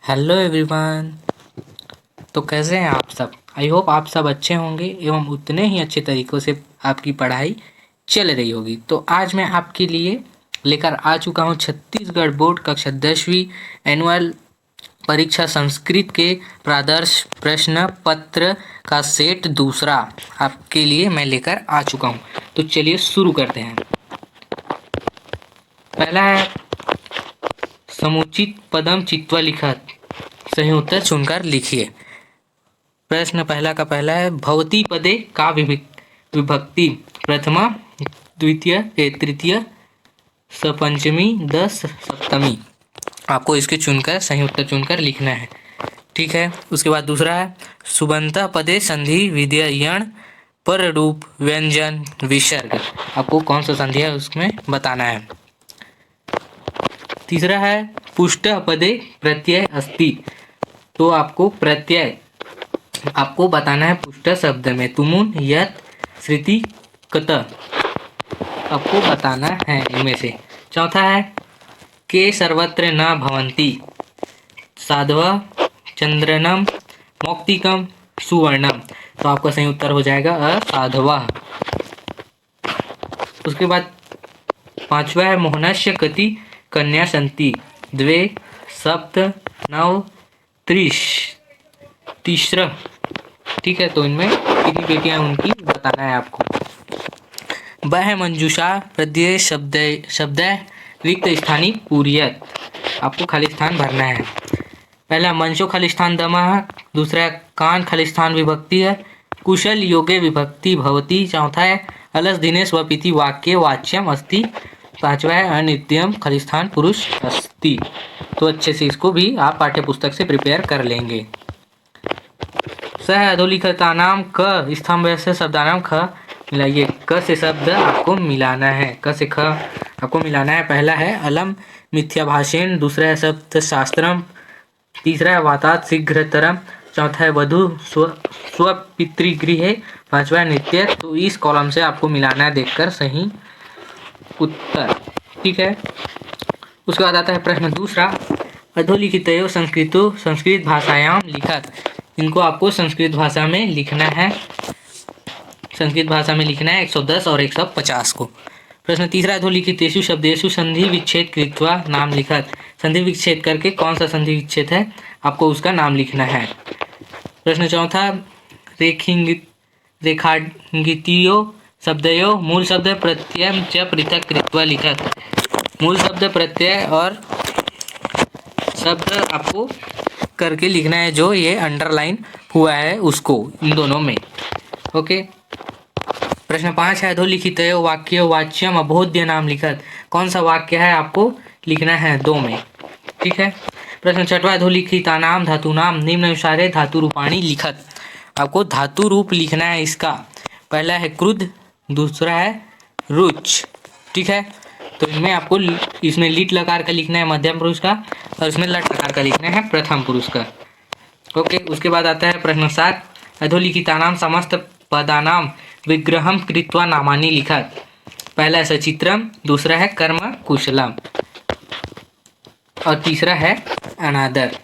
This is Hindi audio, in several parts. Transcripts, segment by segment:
Hello everyone. तो कैसे हैं आप सब? आई होप आप सब अच्छे होंगे एवं उतने ही अच्छे तरीक़ों से आपकी पढ़ाई चल रही होगी। तो आज मैं आपके लिए लेकर आ चुका हूं छत्तीसगढ़ बोर्ड कक्षा 10वीं एनुअल परीक्षा संस्कृत के प्रादर्श प्रश्न पत्र का सेट दूसरा आपके लिए मैं लेकर आ चुका हूं। तो चलिए शुरू करते हैं। पहला है समुचित पदम चित्वा लिखत, सही उत्तर चुनकर लिखिए। प्रश्न पहला का पहला है भवती पदे का विभक्ति प्रथमा द्वितीय तृतीय सपंचमी दस सप्तमी। आपको इसके चुनकर सही उत्तर चुनकर लिखना है। ठीक है। उसके बाद दूसरा है सुबंता पदे संधि विधेयण पर रूप व्यंजन विसर्ग। आपको कौन सा संधि है उसमें बताना है। तीसरा है पुष्ट पदे प्रत्यय अस्ति। तो आपको प्रत्यय आपको बताना है पुष्ट शब्द में तुमुन यत श्रुति कत आपको बताना है इनमें से। चौथा है के सर्वत्र न भवन्ति साधव चंद्रनम मौक्तिकम सुवर्णम। तो आपका सही उत्तर हो जाएगा असाधवः। उसके बाद पांचवा है मोहनस्य कति कन्या संति द्वे सप्त नव त्रिश तीसरा। ठीक है। तो इनमें कितनी बेटियां उनकी बताना है आपको। वह मंजूषा प्रत्यय शब्द रिक्त स्थानी पूरियत। आपको खाली स्थान भरना है। पहला मंशो खाली स्थान दमः, दूसरा कान खाली स्थान विभक्ति है, कुशल योगे विभक्ति भवती, चौथा है अलस दिनेश वपिति वाक्य वाच्यम अस्ति, पांचवा है अनित्यम खाली स्थान पुरुष अस्ति। तो अच्छे से इसको भी आप पाठ्य पुस्तक से प्रिपेयर कर लेंगे। सह अधोलिखितानाम क स्तंभ से शब्दानाम ख मिलाइए। क से शब्द आपको मिलाना है, क से ख आपको मिलाना है। पहला है अलम मिथ्याभाषेण, दूसरा है शब्द शास्त्रम, तीसरा है वातात शीघ्रतरम, चौथा है वधु स्वपितृगृहे, पांचवा है नित्य। तो इस कॉलम से आपको मिलाना है देखकर सही उत्तर। ठीक है। उसके बाद आता है प्रश्न दूसरा अधोलिखितयो संस्कृतो संस्कृत भाषायाम लिखत। इनको आपको संस्कृत भाषा में लिखना है। संस्कृत भाषा में लिखना है 110 और 150 को। प्रश्न तीसरा अधोलिखितेषु शब्देषु संधि विच्छेद कृत्वा नाम लिखत। संधि विच्छेद करके कौन सा संधि विच्छेद है आपको उसका नाम लिखना है। प्रश्न चौथा रेखांकितो शब्दयो मूल शब्द प्रत्यय च पृथक कृत्वा लिखत। मूल शब्द प्रत्यय और शब्द आपको करके लिखना है जो ये अंडरलाइन हुआ है उसको इन दोनों में। ओके। प्रश्न 5 है अधोलिखित वाक्य वाच्यम अबोध्य नाम लिखत। कौन सा वाक्य है आपको लिखना है 2 में। ठीक है। प्रश्न 6वां अधोलिखितानाम धातुनाम निम्नानुसारे धातु रूपाणी लिखत। आपको धातु रूप लिखना है इसका। पहला है क्रुद्ध, दूसरा है रुच। ठीक है। तो इनमें आपको इसमें लिट लकार का लिखना है मध्यम पुरुष का और इसमें लट लकार का लिखना है प्रथम पुरुष का। ओके। उसके बाद आता है प्रश्न 7 अधोलिखितानाम समस्त पदानाम विग्रहम कृत्वा नामानि लिखत। पहला है सचित्रम, दूसरा है कर्म कुशलम और तीसरा है अनादर।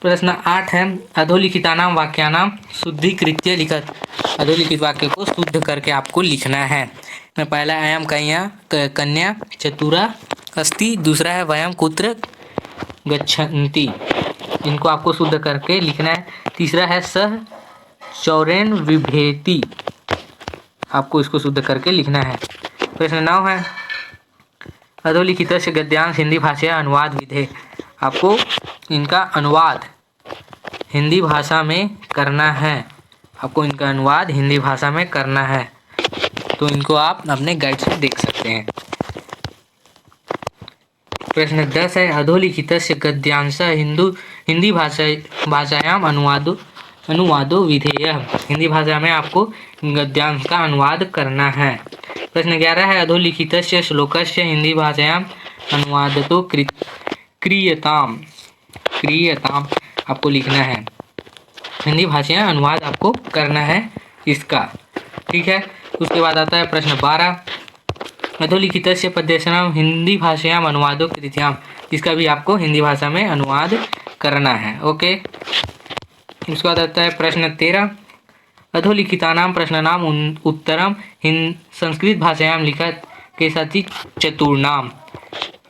प्रश्न 8 है अधोलिखितानाम वाक्यानाम शुद्धिकृत्य लिखत। अधोलिखित वाक्य को शुद्ध करके आपको लिखना है। पहला अयम कन्या चतुरा अस्ति, दूसरा है वयम कुत्र गच्छन्ति। इनको आपको शुद्ध करके लिखना है। तीसरा है सह चौरेन विभेति। आपको इसको शुद्ध करके लिखना है। प्रश्न 9 है अधोलिखितस्य गद्यांश हिंदी भाषा अनुवाद विधे। आपको इनका अनुवाद हिंदी भाषा में करना है। आपको इनका अनुवाद हिंदी भाषा में करना है। तो इनको आप अपने गाइड से देख सकते हैं। प्रश्न 10 है अधोलिखितस्य गद्यांश हिंदी भाषायाम अनुवादो विधेयः। हिंदी भाषा में आपको गद्यांश का अनुवाद करना है। प्रश्न 11 है अधोलिखितस्य श्लोकस्य हिंदी भाषायाम अनुवादतो क्रियताम आपको लिखना है। हिंदी भाषा अनुवाद आपको करना है इसका। ठीक है। उसके बाद आता है प्रश्न 12 अधोलिखितस्य पद्यस्यां हिंदी भाषायाम् अनुवादो कृत्याम्, इसका भी आपको हिंदी भाषा में अनुवाद करना है। ओके, उसके बाद आता है प्रश्न 13, अधोलिखितानां प्रश्नानाम् उत्तरम संस्कृत भाषायां लिखत केषाचित् चतुर्णाम।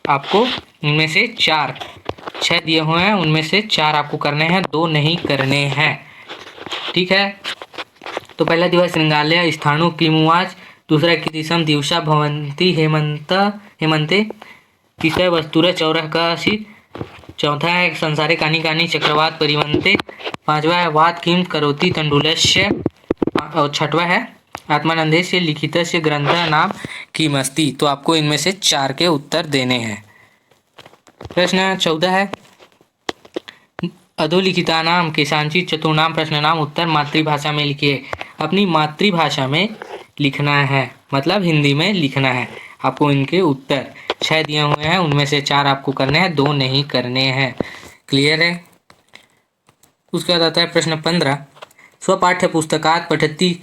आपको इनमें से 6 दिए हुए हैं, उनमें से 4 आपको करने हैं, 2 नहीं करने हैं। ठीक है, तो पहला दिवस श्रृंगालय स्थाणु किमुवाच, दूसरा कीदृशं दिवसा भवन्ति हेमंते, तीसरा वस्तुर चौरः काशीत्, चौथा है संसारे कानि कानि चक्रवात परिवन्ते, पांचवा है वात किम करोति तंडुलस्य, और छठवा है आत्मानंदेस्य लिखितस्य ग्रंथ नाम किमस्ति। तो आपको इनमें से 4 के उत्तर देने हैं। प्रश्न 14 है, अधोलिखितानां केषांचित् चतुर्णां प्रश्नानां उत्तर मातृभाषा में लिखिए। अपनी मातृभाषा में लिखना है, मतलब हिंदी में लिखना है। आपको इनके उत्तर 6 दिए हुए हैं, उनमें से 4 आपको करने हैं, 2 नहीं करने हैं। क्लियर है। उसके बाद आता है प्रश्न 15, स्वपाठ्य पुस्तकात् पठति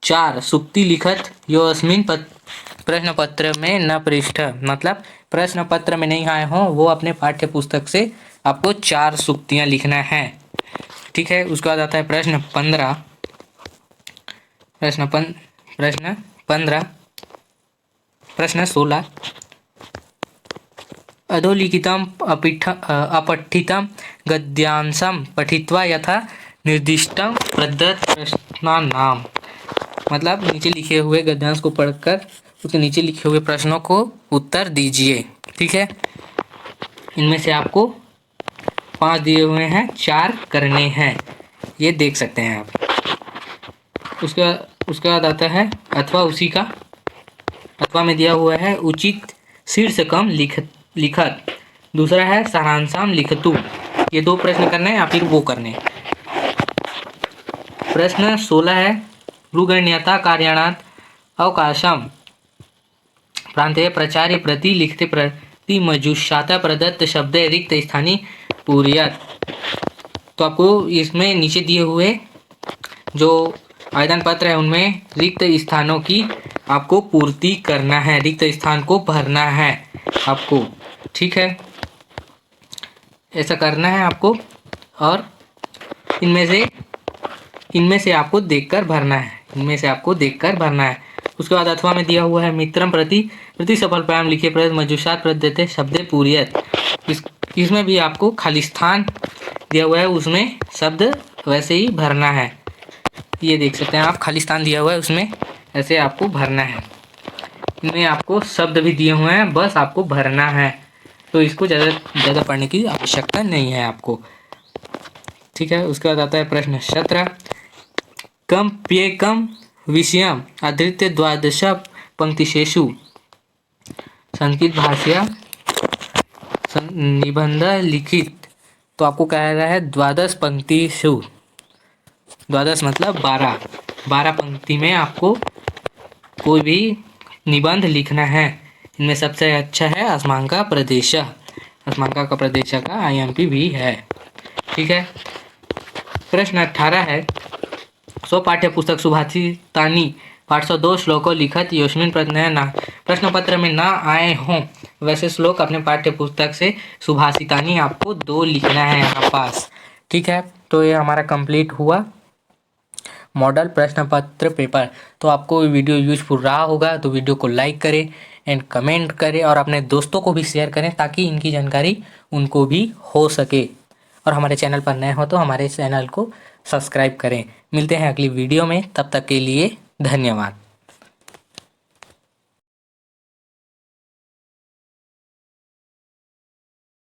4 सूक्ति लिखत यो अस्मिन् प्रश्न पत्र में न पृष्ठ, मतलब प्रश्न पत्र में नहीं आए हों वो अपने पाठ्य पुस्तक से आपको 4 सूक्तियाँ लिखना है। ठीक है, उसके बाद आता है प्रश्न 15, प्रश्न 16, अधोलिखितं अपठितं गद्यांशं पठित्वा यथा निर्दिष्टं प्रदत्त प्रश्नानां, मतलब नीचे लिखे हुए गद्यांश को पढ़कर उसके नीचे लिखे हुए प्रश्नों को उत्तर दीजिए। ठीक है, इनमें से आपको 5 दिए हुए हैं, 4 करने हैं, ये देख सकते हैं आप। उसके बाद आता है अथवा उसी का, अथवा में दिया हुआ है उचित शीर्षकम लिखत, दूसरा है सारांशम लिखतु। ये 2 प्रश्न करने हैं या फिर वो करने हैं। प्रश्न 16 है, भ्रूगण्यता कार्याणात् अवकाशम प्रांतीय प्रचार्य प्रति लिखते प्रति मजुषाता प्रदत्त शब्द रिक्त स्थानीय पूर्यत। तो आपको इसमें नीचे दिए हुए जो आवेदन पत्र है उनमें रिक्त स्थानों की आपको पूर्ति करना है, रिक्त स्थान को भरना है आपको। ठीक है, ऐसा करना है आपको, और इनमें से आपको देखकर भरना है, उसके बाद अथवा में दिया हुआ है मित्रम प्रति सफल प्रायम लिखे प्रद मजुषात प्रदत्ते शब्दे पूर्यत। इसमें भी आपको खाली स्थान दिया हुआ है, उसमें शब्द वैसे ही भरना है। ये देख सकते हैं आप, खाली स्थान दिया हुआ है उसमें ऐसे आपको भरना है। इनमें आपको शब्द भी दिए हुए हैं, बस आपको भरना है, तो इसको ज़्यादा पढ़ने की आवश्यकता नहीं है आपको। ठीक है, उसके बाद आता है प्रश्न 17, कम प्येकम विषयम आधृत्य 12 पंक्तिषु संस्कृत भाषा निबंध लिखित। तो आपको कह रहा है 12 पंक्तिषु, 12 मतलब 12 पंक्ति में आपको कोई भी निबंध लिखना है। इनमें सबसे अच्छा है अस्मांका प्रदेश का IMP भी है। ठीक है, प्रश्न 18 है, स्वपाठ्य पुस्तक सुभाषितानि 502 श्लोकों लिखत योस्मिन प्रश्न पत्र में ना आए हों वैसे श्लोक अपने पाठ्य पुस्तक से सुभाषितानि आपको 2 लिखना है यहाँ पास। ठीक है, तो ये हमारा कंप्लीट हुआ मॉडल प्रश्न पत्र पेपर। तो आपको वीडियो यूजफुल रहा होगा तो वीडियो को लाइक करें एंड कमेंट करें और अपने दोस्तों को भी शेयर करें ताकि इनकी जानकारी उनको भी हो सके। और हमारे चैनल पर नए हो तो हमारे चैनल को सब्सक्राइब करें। मिलते हैं अगली वीडियो में, तब तक के लिए धन्यवाद।